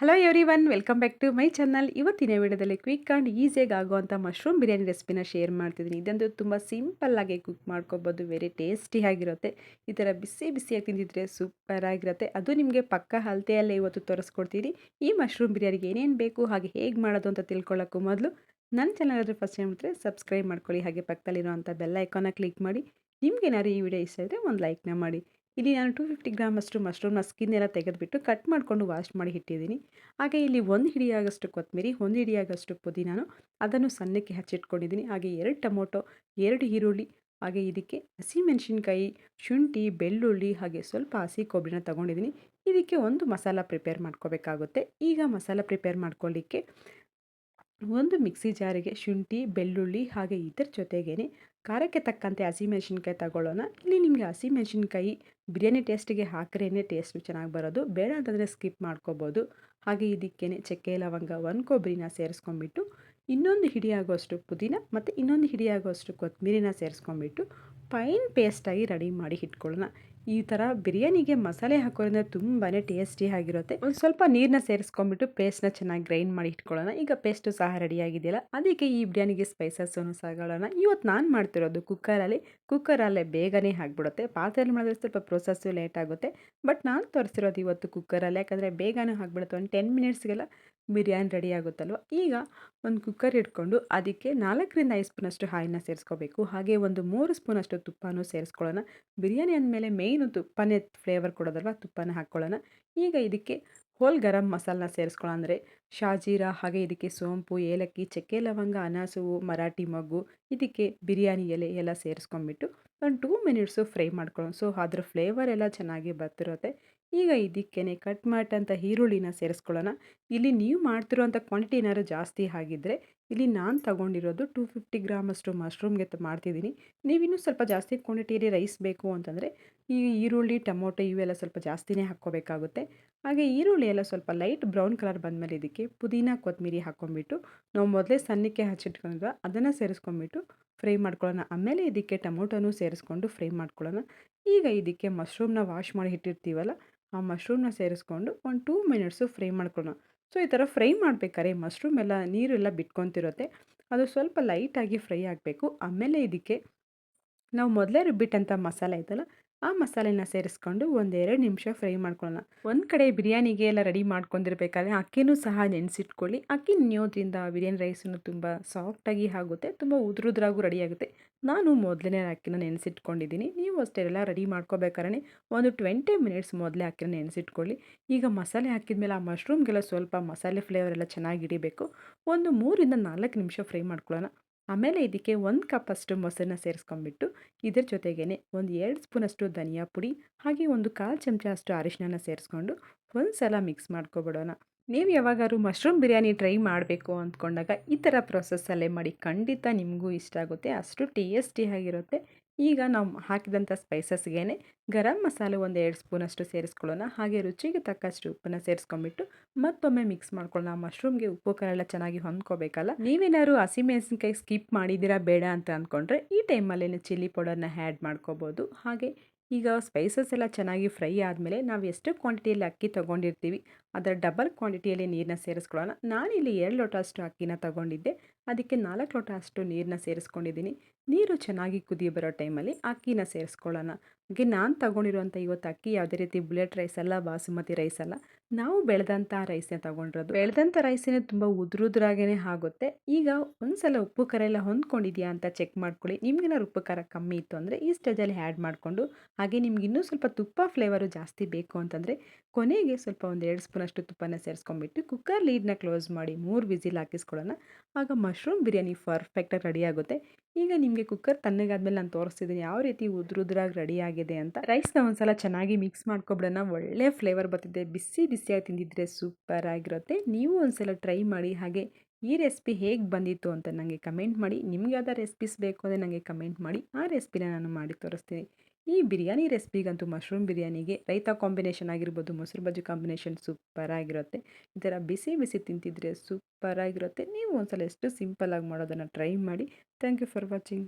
Hello everyone, welcome back to my channel. ಇವತ್ತಿನ ವಿಡಿಯೋದಲ್ಲಿ quick and ಈಸಿಯಾಗಿ ಆಗುವಂಥ ಮಶ್ರೂಮ್ ಬಿರಿಯಾನಿ ರೆಸಿಪಿನ ಶೇರ್ ಮಾಡ್ತಿದ್ದೀನಿ. ಇದಂತೂ ತುಂಬ ಸಿಂಪಲ್ಲಾಗಿ ಕುಕ್ ಮಾಡ್ಕೋಬೋದು, ವೆರಿ ಟೇಸ್ಟಿ ಆಗಿರುತ್ತೆ. ಈ ಥರ ಬಿಸಿ ಬಿಸಿಯಾಗಿ ತಿಂದಿದ್ರೆ ಸೂಪರ್ ಆಗಿರುತ್ತೆ. ಅದು ನಿಮಗೆ ಪಕ್ಕ ಅಳತೆಯಲ್ಲೇ ಇವತ್ತು ತೋರಿಸ್ಕೊಡ್ತೀನಿ. ಈ ಮಶ್ರೂಮ್ ಬಿರಿಯಾನಿಗೆ ಏನೇನು ಬೇಕು ಹಾಗೆ ಹೇಗೆ ಮಾಡೋದು ಅಂತ ತಿಳ್ಕೊಳ್ಳೋಕ್ಕೂ ಮೊದಲು ನನ್ನ ಚಾನಲ್ ಆದರೆ ಫಸ್ಟ್ ಟೈಮ್ ಇದ್ದರೆ ಸಬ್ಸ್ಕ್ರೈಬ್ ಮಾಡ್ಕೊಳ್ಳಿ. ಹಾಗೆ ಪಕ್ಕದಲ್ಲಿರುವಂಥ ಬೆಲ್ ಐಕಾನ ಕ್ಲಿಕ್ ಮಾಡಿ. ನಿಮ್ಗೇನಾದ್ರು ಈ ವಿಡಿಯೋ ಇಷ್ಟ ಇದ್ದರೆ ಒಂದು ಲೈಕ್ನ ಮಾಡಿ. ಇಲ್ಲಿ ನಾನು 250 ಗ್ರಾಮ್ ಅಷ್ಟು ಮಶ್ರೂಮ್ನ ಸ್ಕಿನ್ ಎಲ್ಲ ತೆಗೆದುಬಿಟ್ಟು ಕಟ್ ಮಾಡಿಕೊಂಡು ವಾಶ್ ಮಾಡಿ ಇಟ್ಟಿದ್ದೀನಿ. ಹಾಗೆ ಇಲ್ಲಿ 1 ಹಿಡಿಯಾಗಷ್ಟು ಕೊತ್ತಂಬರಿ, 1 ಹಿಡಿಯಾಗಷ್ಟು ಪುದೀನಾನು ಅದನ್ನು ಸಣ್ಣಕ್ಕೆ ಹಚ್ಚಿಟ್ಕೊಂಡಿದ್ದೀನಿ. ಹಾಗೆ 2 ಟೊಮೊಟೊ, 2 ಈರುಳ್ಳಿ, ಹಾಗೆ ಇದಕ್ಕೆ ಹಸಿಮೆಣಸಿನ್ಕಾಯಿ, ಶುಂಠಿ, ಬೆಳ್ಳುಳ್ಳಿ, ಹಾಗೆ ಸ್ವಲ್ಪ ಹಸಿ ಕೊಬ್ಬರಿನ ತೊಗೊಂಡಿದ್ದೀನಿ. ಇದಕ್ಕೆ ಒಂದು ಮಸಾಲ ಪ್ರಿಪೇರ್ ಮಾಡ್ಕೋಬೇಕಾಗುತ್ತೆ. ಈಗ ಮಸಾಲ ಪ್ರಿಪೇರ್ ಮಾಡ್ಕೊಳ್ಳಿಕ್ಕೆ ಒಂದು ಮಿಕ್ಸಿ ಜಾರಿಗೆ ಶುಂಠಿ, ಬೆಳ್ಳುಳ್ಳಿ, ಹಾಗೆ ಇದರ ಜೊತೆಗೇನೆ ಖಾರಕ್ಕೆ ತಕ್ಕಂತೆ ಹಸಿಮೆಣಸಿನ್ಕಾಯಿ ತಗೊಳ್ಳೋಣ. ಇಲ್ಲಿ ನಿಮಗೆ ಹಸಿಮೆಣಸಿನ್ಕಾಯಿ ಬಿರಿಯಾನಿ ಟೇಸ್ಟಿಗೆ ಹಾಕ್ರೇ ಟೇಸ್ಟು ಚೆನ್ನಾಗಿ ಬರೋದು, ಬೇಡ ಅಂತಂದರೆ ಸ್ಕಿಪ್ ಮಾಡ್ಕೋಬೋದು. ಹಾಗೆ ಇದಕ್ಕೇನೆ ಚಕ್ಕೆ ಲವಂಗ, 1 ಕೊಬ್ಬರಿನ ಸೇರಿಸ್ಕೊಂಬಿಟ್ಟು, ಇನ್ನೊಂದು ಹಿಡಿಯಾಗುವಷ್ಟು ಪುದೀನ ಮತ್ತು ಇನ್ನೊಂದು ಹಿಡಿಯಾಗುವಷ್ಟು ಕೊತ್ತಂಬರಿನ ಸೇರಿಸ್ಕೊಂಬಿಟ್ಟು ಫೈನ್ ಪೇಸ್ಟಾಗಿ ರೆಡಿ ಮಾಡಿ ಇಟ್ಕೊಳ್ಳೋಣ. ಈ ಥರ ಬಿರಿಯಾನಿಗೆ ಮಸಾಲೆ ಹಾಕೋದ್ರಿಂದ ತುಂಬಾ ಟೇಸ್ಟಿ ಆಗಿರುತ್ತೆ. ಒಂದು ಸ್ವಲ್ಪ ನೀರನ್ನ ಸೇರಿಸ್ಕೊಂಡ್ಬಿಟ್ಟು ಪೇಸ್ಟ್ನ ಚೆನ್ನಾಗಿ ಗ್ರೈಂಡ್ ಮಾಡಿ ಇಟ್ಕೊಳ್ಳೋಣ. ಈಗ ಪೇಸ್ಟು ಸಹ ರೆಡಿಯಾಗಿದೆಯಲ್ಲ, ಅದಕ್ಕೆ ಈ ಬಿರಿಯಾನಿಗೆ ಸ್ಪೈಸಸ್ಸನ್ನು ಸಹಗಳೋಣ. ಇವತ್ತು ನಾನು ಮಾಡ್ತಿರೋದು ಕುಕ್ಕರಲ್ಲೇ ಬೇಗನೆ ಆಗಿಬಿಡುತ್ತೆ. ಪಾತ್ರೆಯಲ್ಲಿ ಮಾಡಿದ್ರೆ ಸ್ವಲ್ಪ ಪ್ರೊಸೆಸ್ಸು ಲೇಟ್ ಆಗುತ್ತೆ. ಬಟ್ ನಾನು ತೋರಿಸಿರೋದು ಇವತ್ತು ಕುಕ್ಕರಲ್ಲಿ, ಯಾಕಂದರೆ ಬೇಗನೆ ಆಗಿಬಿಡುತ್ತೆ. ಒಂದು 10 ಮಿನಿಟ್ಸ್ಗೆಲ್ಲ ಬಿರಿಯಾನಿ ರೆಡಿ ಆಗುತ್ತಲ್ವ. ಈಗ ಒಂದು ಕುಕ್ಕರ್ ಇಟ್ಕೊಂಡು ಅದಕ್ಕೆ 4ರಿಂದ 5 ಸ್ಪೂನಷ್ಟು ಆಯಿಲ್ನ ಸೇರಿಸ್ಕೋಬೇಕು. ಹಾಗೆ ಒಂದು 3 ಸ್ಪೂನಷ್ಟು ತುಪ್ಪನೂ ಸೇರಿಸ್ಕೊಳ್ಳೋಣ. ಬಿರಿಯಾನಿ ಅಂದಮೇಲೆ ಮೇಯ್ನು ತುಪ್ಪನೇ ಫ್ಲೇವರ್ ಕೊಡೋದಲ್ವ, ತುಪ್ಪನ ಹಾಕ್ಕೊಳ್ಳೋಣ. ಈಗ ಇದಕ್ಕೆ ಹೋಲ್ ಗರಂ ಮಸಾಲನ ಸೇರಿಸ್ಕೊಳ್ಳೋಣ. ಅಂದರೆ ಶಾಜೀರಾ, ಹಾಗೆ ಇದಕ್ಕೆ ಸೋಂಪು, ಏಲಕ್ಕಿ, ಚಕ್ಕೆ ಲವಂಗ, ಅನಾಸು, ಮರಾಠಿ ಮೊಗ್ಗು, ಇದಕ್ಕೆ ಬಿರಿಯಾನಿ ಎಲೆ ಎಲ್ಲ ಸೇರಿಸ್ಕೊಂಡ್ಬಿಟ್ಟು ಒಂದು 2 ಮಿನಿಟ್ಸು ಫ್ರೈ ಮಾಡ್ಕೊಳ್ಳೋಣ. ಸೊ ಅದ್ರ ಫ್ಲೇವರ್ ಎಲ್ಲ ಚೆನ್ನಾಗಿ ಬರ್ತಿರುತ್ತೆ. ಈಗ ಇದಕ್ಕೇ ಕಟ್ ಮಾಡಿದಂಥ ಈರುಳ್ಳಿನ ಸೇರಿಸ್ಕೊಳ್ಳೋಣ. ಇಲ್ಲಿ ನೀವು ಮಾಡ್ತಿರೋಂಥ ಕ್ವಾಂಟಿಟಿ ಏನಾದ್ರು ಜಾಸ್ತಿ ಆಗಿದ್ದರೆ, ಇಲ್ಲಿ ನಾನು ತಗೊಂಡಿರೋದು 250 ಗ್ರಾಮಷ್ಟು ಮಶ್ರೂಮ್ಗೆ ಮಾಡ್ತಿದ್ದೀನಿ. ನೀವಿನ್ನೂ ಸ್ವಲ್ಪ ಜಾಸ್ತಿ ಕ್ವಾಂಟಿಟಿಯಲ್ಲಿ ರೈಸ್ ಬೇಕು ಅಂತಂದರೆ ಈ ಈರುಳ್ಳಿ, ಟೊಮೊಟೊ ಇವೆಲ್ಲ ಸ್ವಲ್ಪ ಜಾಸ್ತಿನೇ ಹಾಕ್ಕೋಬೇಕಾಗುತ್ತೆ. ಹಾಗೆ ಈರುಳ್ಳಿ ಎಲ್ಲ ಸ್ವಲ್ಪ ಲೈಟ್ ಬ್ರೌನ್ ಕಲರ್ ಬಂದಮೇಲೆ ಇದಕ್ಕೆ ಪುದೀನ, ಕೊತ್ತಂಬರಿ ಹಾಕ್ಕೊಂಬಿಟ್ಟು ನಾವು ಮೊದಲೇ ಸಣ್ಣಕ್ಕೆ ಹಚ್ಚಿಟ್ಕೊಂಡಿದ್ವ ಅದನ್ನು ಸೇರಿಸ್ಕೊಂಬಿಟ್ಟು ಫ್ರೈ ಮಾಡ್ಕೊಳ್ಳೋಣ. ಆಮೇಲೆ ಇದಕ್ಕೆ ಟೊಮೊಟೊನೂ ಸೇರಿಸ್ಕೊಂಡು ಫ್ರೈ ಮಾಡ್ಕೊಳ್ಳೋಣ. ಈಗ ಇದಕ್ಕೆ ಮಶ್ರೂಮ್ನ ವಾಶ್ ಮಾಡಿ ಇಟ್ಟಿರ್ತೀವಲ್ಲ, ಆ ಮಶ್ರೂಮ್ನ ಸೇರಿಸ್ಕೊಂಡು ಒಂದು 2 ಮಿನಿಟ್ಸು ಫ್ರೈ ಮಾಡ್ಕೊಳ್ಳೋಣ. ಸೊ ಈ ಥರ ಫ್ರೈ ಮಾಡಬೇಕಾದ್ರೆ ಮಶ್ರೂಮ್ ಎಲ್ಲ ನೀರೆಲ್ಲ ಬಿಟ್ಕೊತಿರುತ್ತೆ. ಅದು ಸ್ವಲ್ಪ ಲೈಟಾಗಿ ಫ್ರೈ ಆಗಬೇಕು. ಆಮೇಲೆ ಇದಕ್ಕೆ ನಾವು ಮೊದಲೇ ರುಬ್ಬಿಟ್ಟಂಥ ಮಸಾಲೆ ಐತಲ್ಲ, ಆ ಮಸಾಲೆನ ಸೇರಿಸ್ಕೊಂಡು ಒಂದು 2 ನಿಮಿಷ ಫ್ರೈ ಮಾಡ್ಕೊಳ್ಳೋಣ. ಒಂದು ಕಡೆ ಬಿರಿಯಾನಿಗೆ ಎಲ್ಲ ರೆಡಿ ಮಾಡ್ಕೊಂಡಿರ್ಬೇಕಾದ್ರೆ ಅಕ್ಕಿನೂ ಸಹ ನೆನೆಸಿಟ್ಕೊಳ್ಳಿ. ಅಕ್ಕಿ ನೆನೆಯೋದ್ರಿಂದ ಬಿರಿಯಾನಿ ರೈಸನ್ನು ತುಂಬ ಸಾಫ್ಟಾಗಿ ಆಗುತ್ತೆ, ತುಂಬ ಉದುರುದ್ರಾಗೂ ರೆಡಿ ಆಗುತ್ತೆ. ನಾನು ಮೊದಲೇ ಅಕ್ಕಿನ ನೆನೆಸಿಟ್ಕೊಂಡಿದ್ದೀನಿ. ನೀವು ಅಷ್ಟೇ ಎಲ್ಲ ರೆಡಿ ಮಾಡ್ಕೋಬೇಕಾದ್ರೆ ಒಂದು 20 ಮಿನಿಟ್ಸ್ ಮೊದಲೇ ಅಕ್ಕಿನ ನೆನೆಸಿಟ್ಕೊಳ್ಳಿ. ಈಗ ಮಸಾಲೆ ಹಾಕಿದ್ಮೇಲೆ ಆ ಮಶ್ರೂಮ್ಗೆಲ್ಲ ಸ್ವಲ್ಪ ಮಸಾಲೆ ಫ್ಲೇವರ್ ಎಲ್ಲ ಚೆನ್ನಾಗಿ ಹಿಡಿಬೇಕು. ಒಂದು 3ರಿಂದ 4 ನಿಮಿಷ ಫ್ರೈ ಮಾಡ್ಕೊಳ್ಳೋಣ. ಆಮೇಲೆ ಇದಕ್ಕೆ 1 ಕಪ್ಪಷ್ಟು ಮೊಸರನ್ನ ಸೇರಿಸ್ಕೊಂಡ್ಬಿಟ್ಟು ಇದ್ರ ಜೊತೆಗೇ ಒಂದು 2 ಸ್ಪೂನಷ್ಟು ಧನಿಯಾ ಪುಡಿ, ಹಾಗೆ ಒಂದು 1/4 ಚಮಚ ಅಷ್ಟು ಅರಿಶಿನ ಸೇರಿಸ್ಕೊಂಡು ಒಂದು ಸಲ ಮಿಕ್ಸ್ ಮಾಡ್ಕೊಬಿಡೋಣ. ನೀವು ಯಾವಾಗಾದ್ರೂ ಮಶ್ರೂಮ್ ಬಿರಿಯಾನಿ ಟ್ರೈ ಮಾಡಬೇಕು ಅಂದ್ಕೊಂಡಾಗ ಈ ಥರ ಪ್ರೊಸೆಸ್ಸಲ್ಲೇ ಮಾಡಿ, ಖಂಡಿತ ನಿಮಗೂ ಇಷ್ಟ ಆಗುತ್ತೆ, ಅಷ್ಟು ಟೇಸ್ಟಿಯಾಗಿರುತ್ತೆ. ಈಗ ನಾವು ಹಾಕಿದಂಥ ಸ್ಪೈಸಸ್ಗೆ ಗರಂ ಮಸಾಲೆ ಒಂದು 2 ಸ್ಪೂನಷ್ಟು ಸೇರಿಸ್ಕೊಳ್ಳೋಣ. ಹಾಗೆ ರುಚಿಗೆ ತಕ್ಕಷ್ಟು ಉಪ್ಪನ್ನು ಸೇರಿಸ್ಕೊಂಡ್ಬಿಟ್ಟು ಮತ್ತೊಮ್ಮೆ ಮಿಕ್ಸ್ ಮಾಡ್ಕೊಳ್ಳೋಣ. ಮಶ್ರೂಮ್ಗೆ ಉಪ್ಪು ಖಾರ ಎಲ್ಲ ಚೆನ್ನಾಗಿ ಹೊಂದ್ಕೋಬೇಕಲ್ಲ. ನೀವೇನಾದ್ರು ಹಸಿಮೆಣಸಿನ್ಕಾಯಿ ಸ್ಕಿಪ್ ಮಾಡಿದ್ದೀರಾ ಬೇಡ ಅಂತ ಅಂದ್ಕೊಂಡ್ರೆ ಈ ಟೈಮಲ್ಲೇ ಚಿಲ್ಲಿ ಪೌಡರ್ನ ಆ್ಯಡ್ ಮಾಡ್ಕೋಬೋದು. ಹಾಗೆ ಈಗ ಸ್ಪೈಸಸ್ ಎಲ್ಲ ಚೆನ್ನಾಗಿ ಫ್ರೈ ಆದಮೇಲೆ ನಾವು ಎಷ್ಟು ಕ್ವಾಂಟಿಟಿಯಲ್ಲಿ ಅಕ್ಕಿ ತೊಗೊಂಡಿರ್ತೀವಿ ಅದರ ಡಬಲ್ ಕ್ವಾಂಟಿಟಿಯಲ್ಲಿ ನೀರನ್ನ ಸೇರಿಸ್ಕೊಳ್ಳೋಣ. ನಾನಿಲ್ಲಿ 2 ಲೋಟ ಅಷ್ಟು ಅಕ್ಕಿನ ತೊಗೊಂಡಿದ್ದೆ, ಅದಕ್ಕೆ 4 ಲೋಟ ಅಷ್ಟು ನೀರನ್ನ ಸೇರಿಸ್ಕೊಂಡಿದ್ದೀನಿ. ನೀರು ಚೆನ್ನಾಗಿ ಕುದಿ ಬರೋ ಟೈಮಲ್ಲಿ ಅಕ್ಕಿನ ಸೇರಿಸ್ಕೊಳ್ಳೋಣ. ಹಾಗೆ ನಾನು ತೊಗೊಂಡಿರುವಂಥ ಇವತ್ತು ಅಕ್ಕಿ ಯಾವುದೇ ರೀತಿ ಬುಲೆಟ್ ರೈಸ್ ಅಲ್ಲ, ಬಾಸುಮತಿ ರೈಸ್ ಅಲ್ಲ, ನಾವು ಬೆಳೆದಂಥ ರೈಸ್ನೇ ತೊಗೊಂಡಿರೋದು. ಬೆಳೆದಂಥ ರೈಸೇ ತುಂಬ ಉದುರಾಗೇ ಆಗುತ್ತೆ. ಈಗ ಒಂದು ಸಲ ಉಪ್ಪು ಖಾರ ಎಲ್ಲ ಹೊಂದ್ಕೊಂಡಿದೆಯಾ ಅಂತ ಚೆಕ್ ಮಾಡ್ಕೊಳ್ಳಿ. ನಿಮ್ಗೇನಾದ್ರು ಉಪ್ಪು ಖಾರ ಕಮ್ಮಿ ಇತ್ತು ಅಂದರೆ ಈ ಸ್ಟೇಜಲ್ಲಿ ಆ್ಯಡ್ ಮಾಡಿಕೊಂಡು, ಹಾಗೆ ನಿಮ್ಗೆ ಇನ್ನೂ ಸ್ವಲ್ಪ ತುಪ್ಪ ಫ್ಲೇವರು ಜಾಸ್ತಿ ಬೇಕು ಅಂತಂದರೆ ಕೊನೆಗೆ ಸ್ವಲ್ಪ ಒಂದು 2 ಸ್ಪೂನಷ್ಟು ತುಪ್ಪನ ಸೇರಿಸ್ಕೊಂಡ್ಬಿಟ್ಟು ಕುಕ್ಕರ್ ಲೀಡ್ನ ಕ್ಲೋಸ್ ಮಾಡಿ 3 ವಿಸಿಲ್ ಹಾಕಿಸ್ಕೊಳ್ಳೋಣ. ಆಗ ಮಶ್ರೂಮ್ ಬಿರಿಯಾನಿ ಪರ್ಫೆಕ್ಟಾಗಿ ರೆಡಿ ಆಗುತ್ತೆ. ಈಗ ನಿಮಗೆ ಕುಕ್ಕರ್ ತಣ್ಣಗಾದ್ಮೇಲೆ ನಾನು ತೋರಿಸ್ತಿದ್ದೀನಿ ಯಾವ ರೀತಿ ಉದುರಾಗಿ ರೆಡಿ ಆಗಿದೆ ಅಂತ. ರೈಸ್ನ ಒಂದ್ಸಲ ಚೆನ್ನಾಗಿ ಮಿಕ್ಸ್ ಮಾಡ್ಕೊಬಿಡೋಣ. ಒಳ್ಳೆ ಫ್ಲೇವರ್ ಬರ್ತಿದೆ, ಬಿಸಿ ಬಿಸಿಯಾಗಿ ತಿಂದಿದ್ರೆ ಸೂಪರ್ ಆಗಿರುತ್ತೆ. ನೀವು ಒಂದ್ಸಲ ಟ್ರೈ ಮಾಡಿ. ಹಾಗೆ ಈ ರೆಸಿಪಿ ಹೇಗೆ ಬಂದಿತ್ತು ಅಂತ ನನಗೆ ಕಮೆಂಟ್ ಮಾಡಿ. ನಿಮ್ಗೆ ಯಾವ್ದು ರೆಸಿಪೀಸ್ ಬೇಕು ಅಂದರೆ ನನಗೆ ಕಮೆಂಟ್ ಮಾಡಿ, ಆ ರೆಸಿಪಿನ ನಾನು ಮಾಡಿ ತೋರಿಸ್ತೀನಿ. ಈ ಬಿರಿಯಾನಿ ರೆಸಿಪಿಗಂತೂ ಮಶ್ರೂಮ್ ಬಿರಿಯಾನಿಗೆ ರೈತಾ ಕಾಂಬಿನೇಷನ್ ಆಗಿರ್ಬೋದು, ಮೊಸರು ಬಜ್ಜಿ ಕಾಂಬಿನೇಷನ್ ಸೂಪರ್ ಆಗಿರುತ್ತೆ. ಈ ಥರ ಬಿಸಿ ಬಿಸಿ ತಿಂತಿದ್ರೆ ಸೂಪರ್ ಆಗಿರುತ್ತೆ. ನೀವು ಒಂದ್ಸಲ ಎಷ್ಟು ಸಿಂಪಲ್ಲಾಗಿ ಮಾಡೋದನ್ನು ಟ್ರೈ ಮಾಡಿ. Thank you for watching.